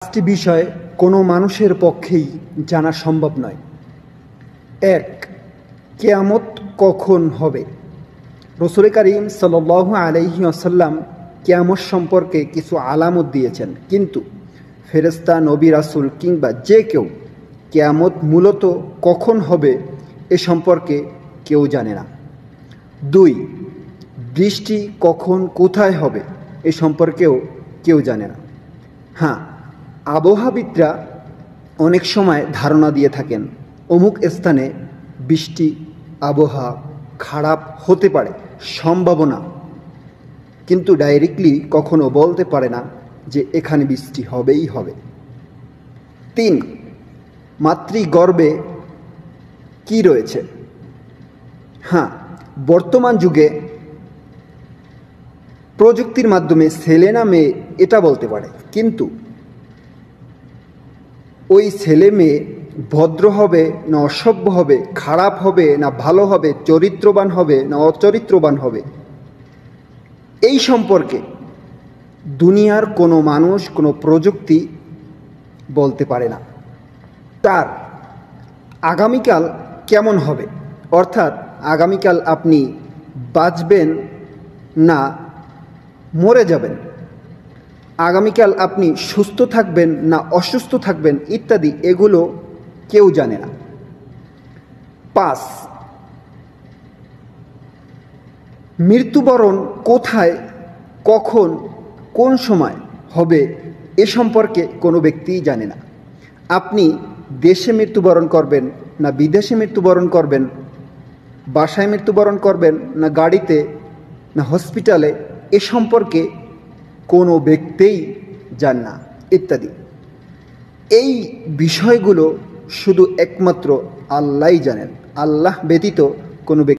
পাঁচটি বিষয় কোনো মানুষের পক্ষেই জানা সম্ভব নয়। ১. কিয়ামত কখন হবে? রাসূল করিম সাল্লাল্লাহু আলাইহি ওয়াসাল্লাম কিয়ামত সম্পর্কে কিছু আলামত দিয়েছেন, কিন্তু ফেরেশতা, নবী, রাসূল কিংবা যে কেউ কিয়ামত মূলত কখন হবে এ সম্পর্কে কেউ জানে না। ২. বৃষ্টি কখন কোথায় হবে এ সম্পর্কেও কেউ জানে না। হ্যাঁ, আবহাওয়াবিদরা অনেক সময় ধারণা দিয়ে থাকেন অমুক স্থানে বৃষ্টি আবহাওয়া খারাপ হতে পারে, সম্ভাবনা, কিন্তু ডাইরেক্টলি কখনো বলতে পারে না যে এখানে বৃষ্টি হবেই হবে। ৩. মাতৃগর্ভে কি রয়েছে? হ্যাঁ, বর্তমান যুগে প্রযুক্তির মাধ্যমে ছেলে না মেয়ে এটা বলতে পারে, কিন্তু ওই ছেলে মেয়ে ভদ্র হবে না অসভ্য হবে, খারাপ হবে না ভালো হবে, চরিত্রবান হবে না অচরিত্রবান হবে, এই সম্পর্কে দুনিয়ার কোনো মানুষ, কোনো প্রযুক্তি বলতে পারে না। তার আগামীকাল কেমন হবে, অর্থাৎ আগামীকাল আপনি বাঁচবেন না মরে যাবেন, আগামীকাল আপনি সুস্থ থাকবেন না অসুস্থ থাকবেন ইত্যাদি, এগুলো কেউ জানে না। ৫. মৃত্যুবরণ কোথায়, কখন, কোন সময় হবে এ সম্পর্কে কোনো ব্যক্তিই জানে না। আপনি দেশে মৃত্যুবরণ করবেন না বিদেশে মৃত্যুবরণ করবেন, বাসায় মৃত্যুবরণ করবেন না গাড়িতে না হসপিটালে, এ সম্পর্কে কোনো ব্যক্তিই জান না ইত্যাদি। এই বিষয়গুলো শুধু একমাত্র আল্লাহই জানেন। আল্লাহ ব্যতীত কোনো ব্যক্তি